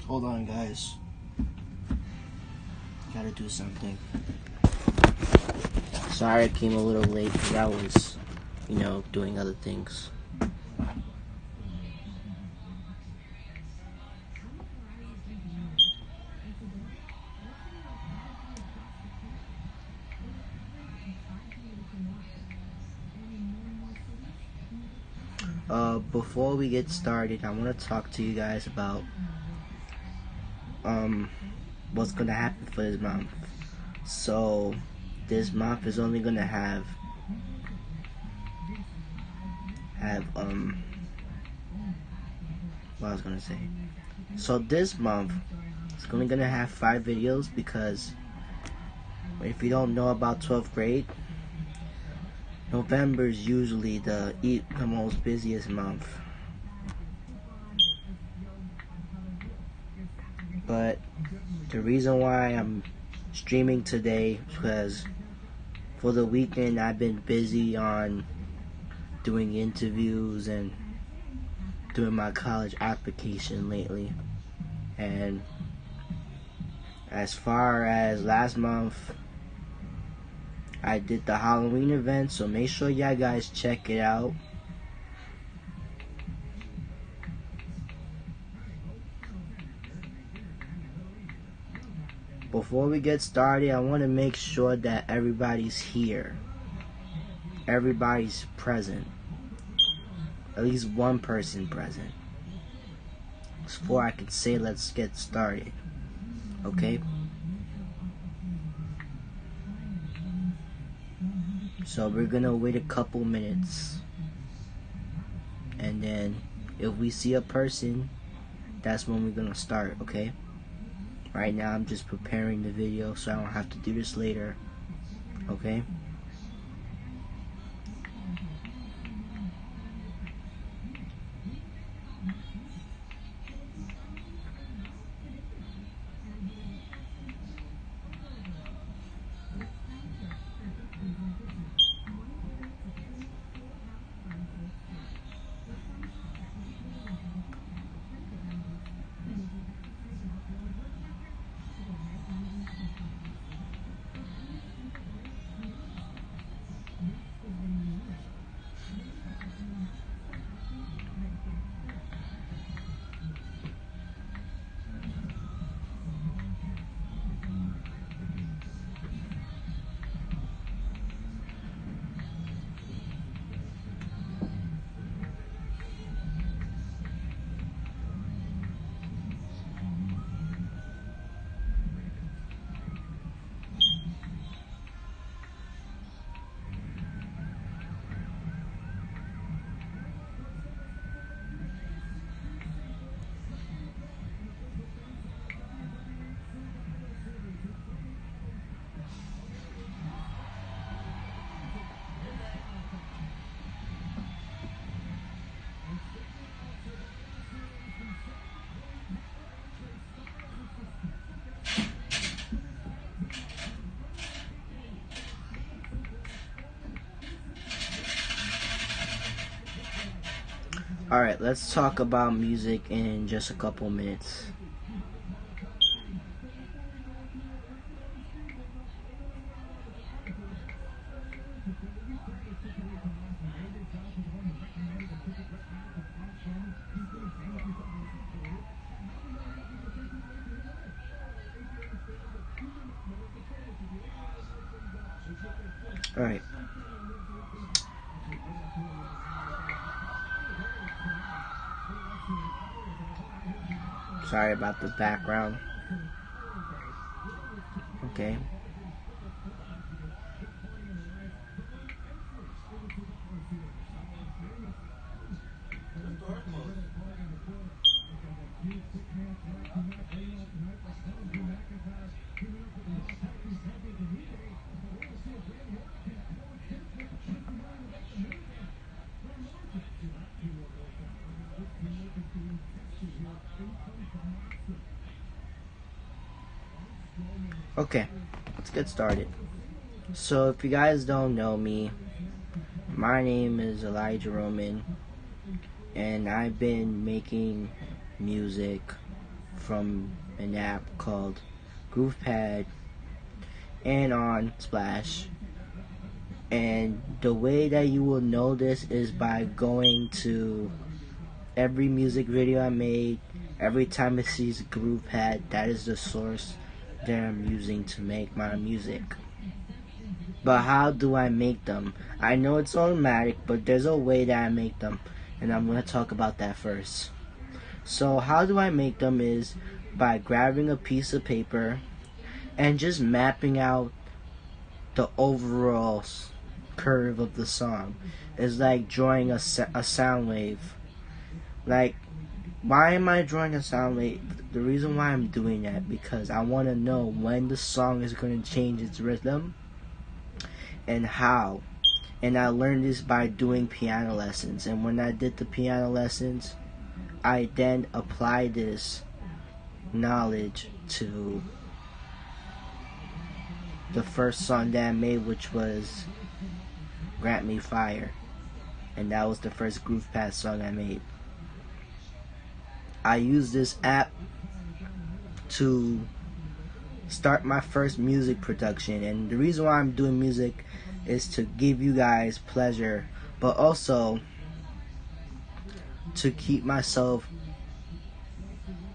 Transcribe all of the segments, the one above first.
Hold on, guys. Gotta do something. Sorry I came a little late because I was, doing other things. Before we get started, I want to talk to you guys about what's gonna happen for this month. So this month is only gonna have what I was gonna say. So this month it's only gonna have 5 videos because if you don't know about 12th grade, November is usually the most busiest month. But the reason why I'm streaming today is because for the weekend I've been busy on doing interviews and doing my college application lately. And as far as last month, I did the Halloween event, so make sure y'all guys check it out. Before we get started, I want to make sure that everybody's here. Everybody's present. At least one person present. Before I can say let's get started. Okay? So we're gonna wait a couple minutes, and then if we see a person, that's when we're gonna start, okay? Right now I'm just preparing the video so I don't have to do this later, okay? Alright, let's talk about music in just a couple minutes. Alright. Sorry about the background. Okay. Okay, let's get started. So if you guys don't know me, my name is Elijah Roman, and I've been making music from an app called GroovePad and on Splash. And the way that you will know this is by going to every music video I made. Every time it sees GroovePad, that is the source that I'm using to make my music. But how do I make them? I know it's automatic, but there's a way that I make them, and I'm going to talk about that first. So how do I make them is by grabbing a piece of paper and just mapping out the overall curve of the song. It's like drawing a sound wave. Like, why am I drawing a sound wave? The reason why I'm doing that, because I want to know when the song is going to change its rhythm and how. And I learned this by doing piano lessons. And when I did the piano lessons, I then applied this knowledge to the first song that I made, which was Grant Me Fire. And that was the first GroovePad song I made. I used this app to start my first music production, and the reason why I'm doing music is to give you guys pleasure, but also to keep myself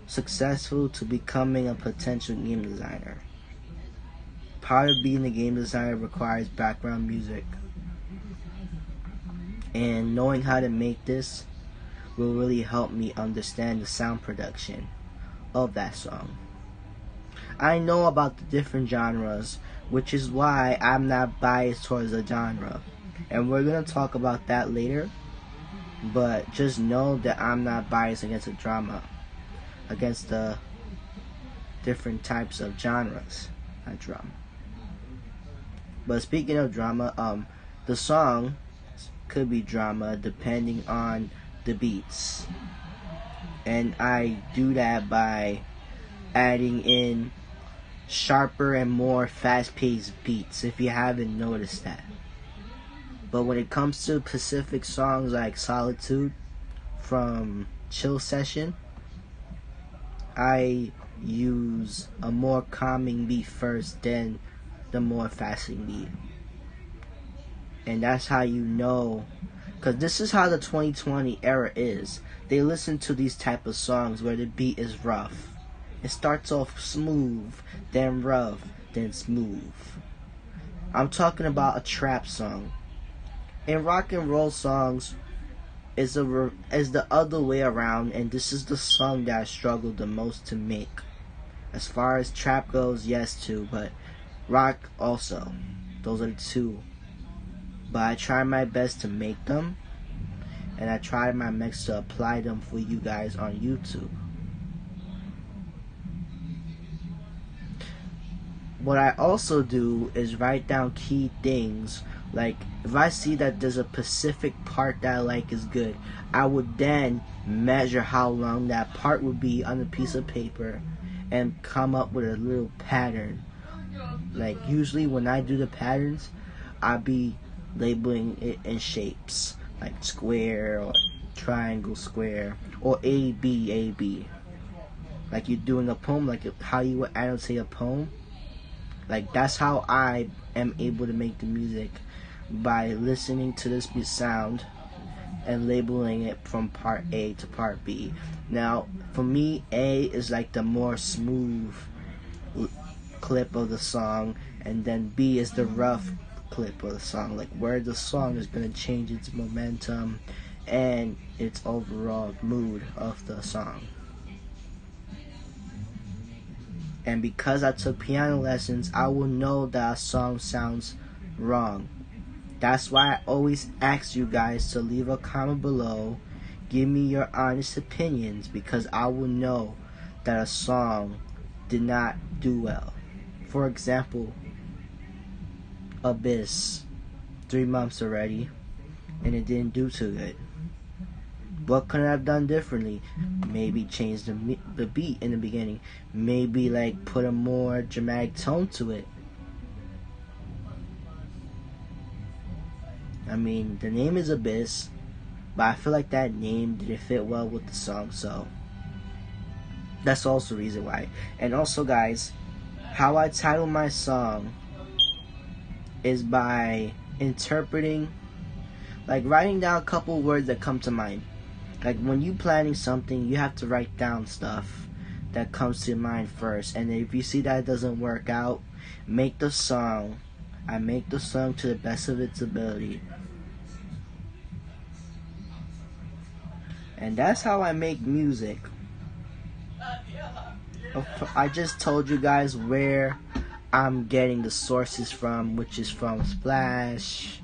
successful to becoming a potential game designer. Part of being a game designer requires background music, and knowing how to make this will really help me understand the sound production of that song. I know about the different genres, which is why I'm not biased towards a genre, and we're going to talk about that later. But just know that I'm not biased against against the different types of genres. Not drama. But speaking of drama, the song could be drama depending on the beats, and I do that by adding in sharper and more fast-paced beats, if you haven't noticed that. But when it comes to Pacific songs like Solitude from Chill Session, I use a more calming beat first, then the more fasting beat. And that's how you know, because this is how the 2020 era is. They listen to these type of songs where the beat is rough. It starts off smooth, then rough, then smooth. I'm talking about a trap song. In rock and roll songs, is the other way around, and this is the song that I struggled the most to make. As far as trap goes, yes too, but rock also. Those are the two. But I try my best to make them, and I try my best to apply them for you guys on YouTube. What I also do is write down key things. Like, if I see that there's a specific part that I like is good, I would then measure how long that part would be on a piece of paper and come up with a little pattern. Like, usually when I do the patterns, I'll be labeling it in shapes, like square or triangle, square, or A, B, A, B. Like you're doing a poem, like how you would annotate a poem. Like, that's how I am able to make the music, by listening to this sound and labeling it from part A to part B. Now, for me, A is like the more smooth clip of the song, and then B is the rough clip of the song, like where the song is going to change its momentum and its overall mood of the song. And because I took piano lessons, I will know that a song sounds wrong. That's why I always ask you guys to leave a comment below. Give me your honest opinions, because I will know that a song did not do well. For example, Abyss, 3 months already, and it didn't do too good. What could I have done differently? Maybe change the beat in the beginning. Maybe like put a more dramatic tone to it. I mean, the name is Abyss, but I feel like that name didn't fit well with the song, so That's also the reason why. And also, guys, how I title my song is by interpreting, like writing down a couple words that come to mind. Like when you planning something, you have to write down stuff that comes to mind first. And if you see that it doesn't work out, make the song. I make the song to the best of its ability. And that's how I make music. I just told you guys where I'm getting the sources from, which is from Splash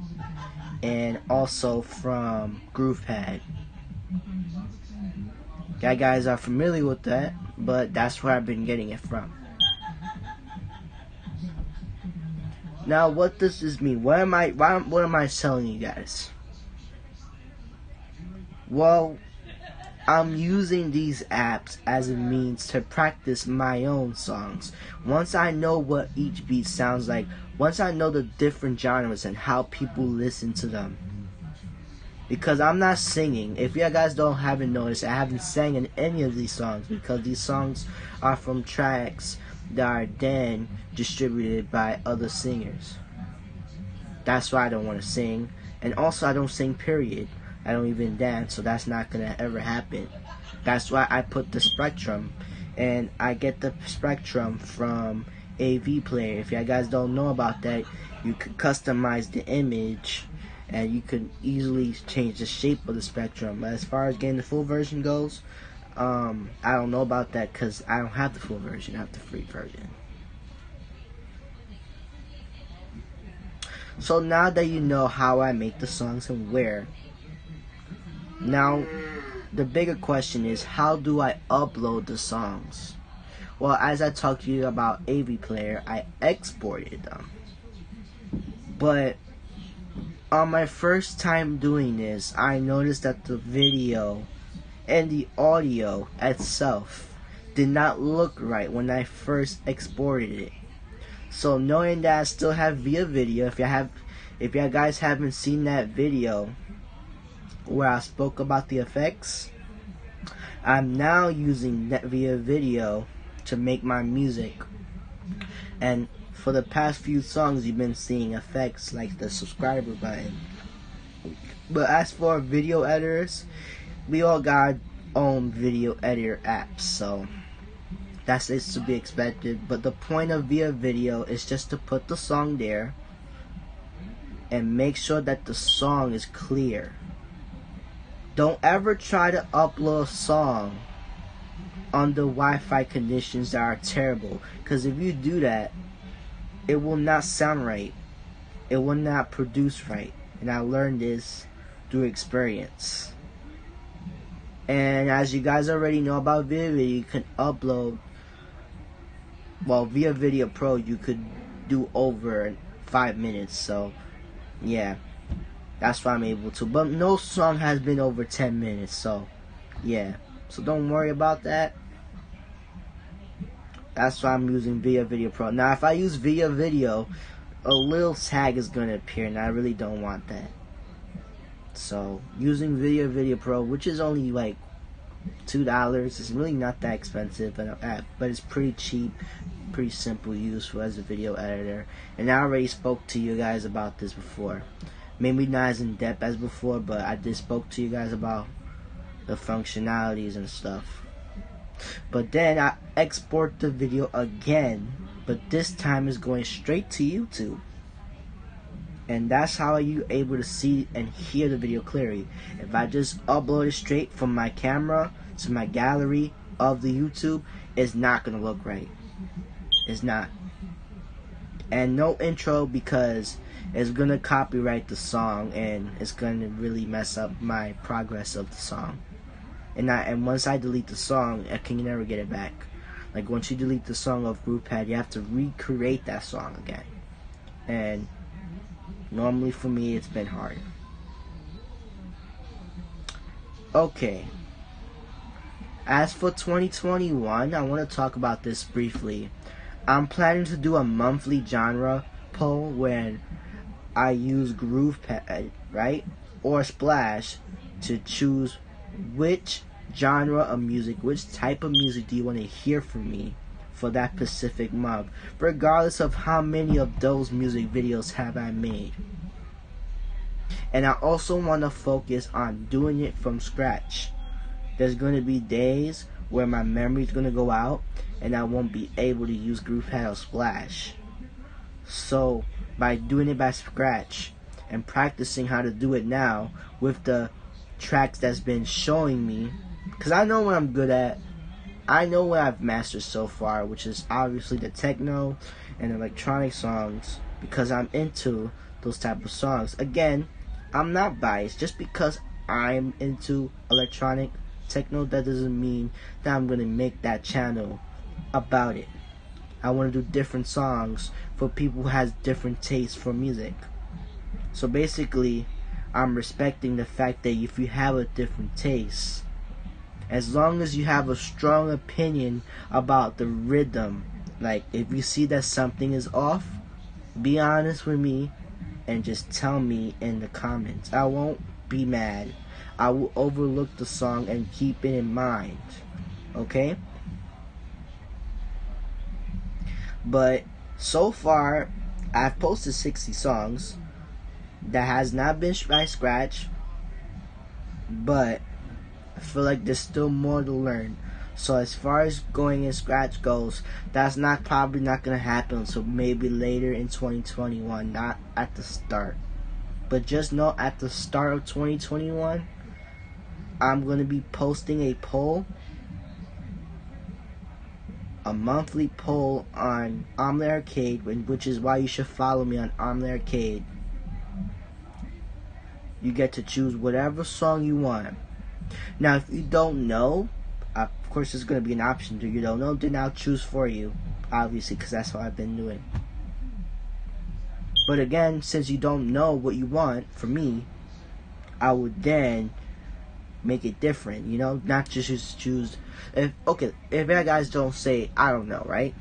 and also from GroovePad. You guys are familiar with that, but that's where I've been getting it from. Now, what does this mean? What am I telling you guys? Well, I'm using these apps as a means to practice my own songs. Once I know what each beat sounds like, once I know the different genres and how people listen to them. Because I'm not singing. If you guys haven't noticed, I haven't sang in any of these songs because these songs are from tracks that are then distributed by other singers. That's why I don't want to sing. And also, I don't sing, period. I don't even dance, so that's not gonna ever happen. That's why I put the Spectrum, and I get the Spectrum from AV Player. If you guys don't know about that, you could customize the image, and you could easily change the shape of the Spectrum. But as far as getting the full version goes, I don't know about that because I don't have the full version. I have the free version. So now that you know how I make the songs and where, now the bigger question is, how do I upload the songs? Well, as I talked to you about AV Player, I exported them. But on my first time doing this, I noticed that the video and the audio itself did not look right when I first exported it. So knowing that I still have Via Video, if you guys haven't seen that video where I spoke about the effects, I'm now using Via Video to make my music. And for the past few songs, you've been seeing effects like the subscriber button. But as for video editors, we all got own video editor apps, so that's to be expected. But the point of Via Video is just to put the song there and make sure that the song is clear. Don't ever try to upload a song under Wi-Fi conditions that are terrible, because if you do that, it will not sound right. It will not produce right. And I learned this through experience. And as you guys already know about Via Video, you can upload, well, Via Video Pro you could do over 5 minutes. So yeah, that's why I'm able to. But no song has been over 10 minutes. So yeah, so don't worry about that. That's why I'm using Via Video Pro. Now if I use Via Video, a little tag is going to appear, and I really don't want that. So using Via Video Pro, which is only like $2, it's really not that expensive, but it's pretty cheap, pretty simple use as a video editor. And I already spoke to you guys about this before. Maybe not as in depth as before, but I did spoke to you guys about the functionalities and stuff. But then I export the video again, but this time it's going straight to YouTube. And that's how you're able to see and hear the video clearly. If I just upload it straight from my camera to my gallery of the YouTube, it's not going to look right. It's not. And no intro, because it's going to copyright the song and it's going to really mess up my progress of the song. And once I delete the song, I can never get it back. Like once you delete the song of GroovePad, you have to recreate that song again. And normally for me, it's been hard. Okay. As for 2021, I want to talk about this briefly. I'm planning to do a monthly genre poll when I use GroovePad, right? Or Splash to choose which genre of music, which type of music do you want to hear from me for that specific month, regardless of how many of those music videos have I made. And I also want to focus on doing it from scratch. There's going to be days where my memory is going to go out and I won't be able to use GarageBand or Splash. So by doing it by scratch and practicing how to do it now with the tracks that's been showing me, because I know what I'm good at, I know what I've mastered so far, which is obviously the techno and electronic songs, because I'm into those type of songs. Again, I'm not biased. Just because I'm into electronic techno, that doesn't mean that I'm gonna make that channel about it. I want to do different songs for people who has different tastes for music. So basically, I'm respecting the fact that if you have a different taste, as long as you have a strong opinion about the rhythm, like if you see that something is off, be honest with me and just tell me in the comments. I won't be mad. I will overlook the song and keep it in mind. Okay? But so far, I've posted 60 songs. That has not been by scratch, but I feel like there's still more to learn. So as far as going in scratch goes, that's probably not gonna happen. So maybe later in 2021, not at the start. But just know at the start of 2021, I'm gonna be posting a poll, a monthly poll on Omelet Arcade, which is why you should follow me on Omelet Arcade. You get to choose whatever song you want. Now, if you don't know, of course there's going to be an option to you don't know, then I'll choose for you, obviously, because that's what I've been doing. But again, since you don't know what you want from me, I would then make it different, you know, not just choose. If you guys don't say I don't know, right?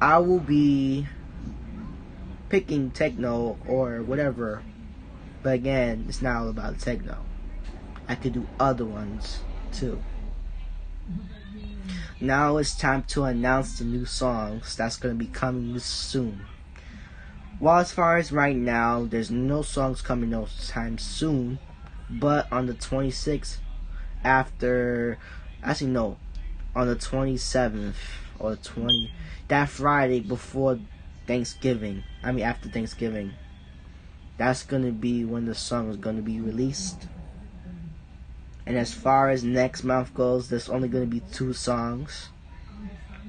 I will be picking techno or whatever. But again, it's not all about techno. I could do other ones too. Now it's time to announce the new songs that's going to be coming soon. Well, as far as right now, there's no songs coming no time soon. But on the 26th, on the 27th or 20, that Friday before Thanksgiving, after Thanksgiving, that's going to be when the song is going to be released. And as far as next month goes, there's only going to be 2 songs,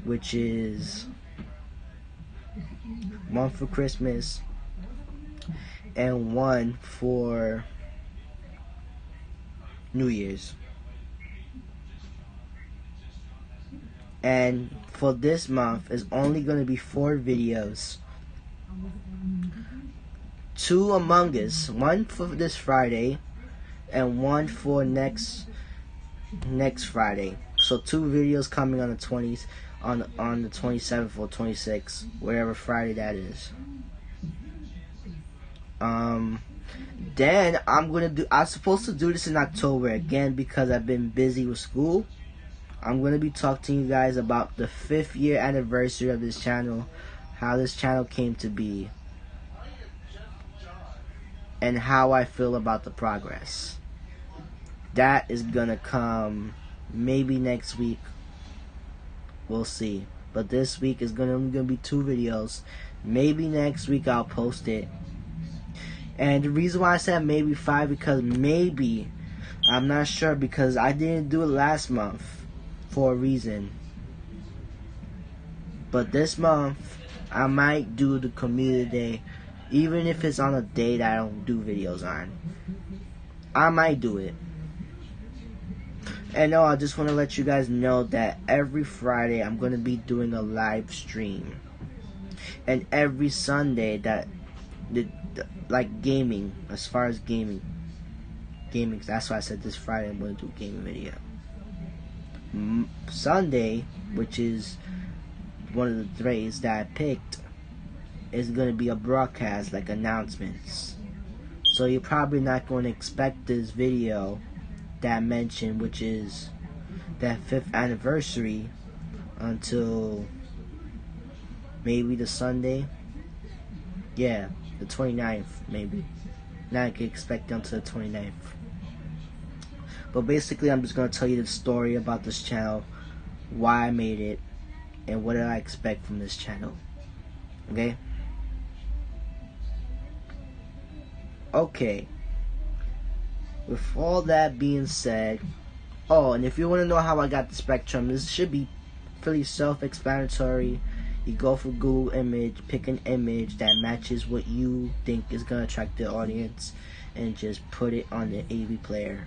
which is one for Christmas and one for New Year's. And for this month, it's only going to be 4 videos. 2 Among Us, one for this Friday and one for next Friday. So 2 videos coming on the 20th, on the 27th or 26th, whatever Friday that is. Then I'm supposed to do this in October again because I've been busy with school. I'm going to be talking to you guys about the 5th year anniversary of this channel, how this channel came to be, and how I feel about the progress. That is gonna come maybe next week. We'll see. But this week is only gonna be 2 videos. Maybe next week I'll post it. And the reason why I said maybe 5, because maybe, I'm not sure, because I didn't do it last month for a reason. But this month I might do the community day. Even if it's on a day that I don't do videos on, I might do it. And I just want to let you guys know that every Friday I'm going to be doing a live stream. And every Sunday like gaming, as far as gaming, that's why I said this Friday I'm going to do a gaming video. Sunday, which is one of the days that I picked, is going to be a broadcast, like announcements. So you're probably not going to expect this video that mentioned, which is that 5th anniversary, until maybe the Sunday. Yeah, the 29th, maybe. Now I can expect until the 29th. But basically, I'm just going to tell you the story about this channel, why I made it, and what did I expect from this channel. Okay? Okay. With all that being said, oh, and if you want to know how I got the Spectrum, this should be pretty self-explanatory. You go for Google image, pick an image that matches what you think is going to attract the audience, and just put it on the AV player.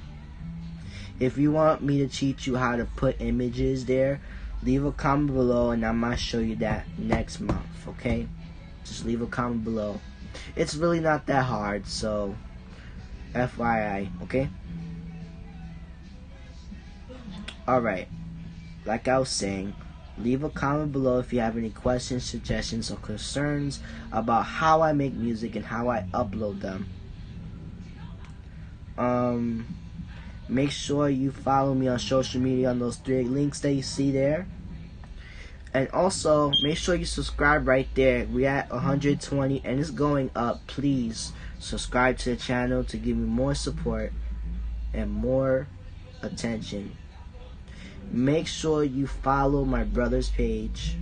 If you want me to teach you how to put images there, leave a comment below and I might show you that next month, okay? Just leave a comment below. It's really not that hard, so FYI, okay? Alright, like I was saying, leave a comment below if you have any questions, suggestions, or concerns about how I make music and how I upload them. Make sure you follow me on social media on those 3 links that you see there. And also, make sure you subscribe right there. We're at 120 and it's going up. Please subscribe to the channel to give me more support and more attention. Make sure you follow my brother's page,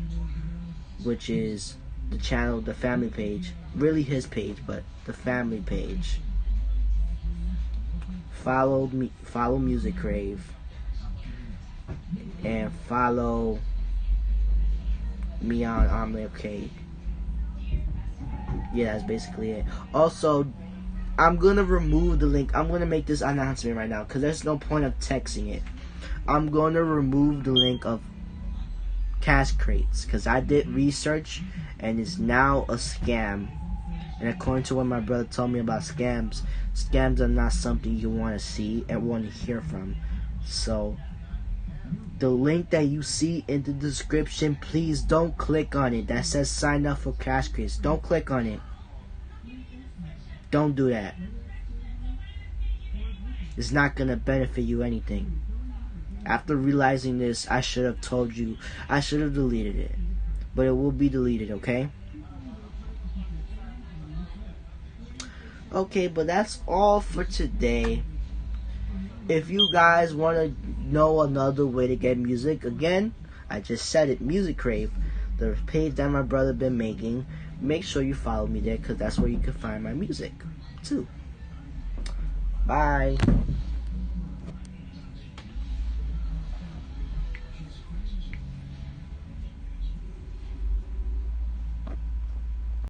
which is the channel, the family page. Really his page, but the family page. Follow me, follow Music Crave, and follow me on OmniOK. Yeah, that's basically it. Also, I'm gonna remove the link. I'm gonna make this announcement right now because there's no point of texting it. I'm gonna remove the link of Cash Crates because I did research and it's now a scam. And according to what my brother told me about scams, scams are not something you want to see and want to hear from. So, the link that you see in the description, please don't click on it. That says sign up for Cash Crates. Don't click on it. Don't do that. It's not going to benefit you anything. After realizing this, I should have told you. I should have deleted it. But it will be deleted, okay? Okay, but that's all for today. If you guys want to know another way to get music, again, I just said it, Music Crave, the page that my brother been making. Make sure you follow me there because that's where you can find my music too. Bye.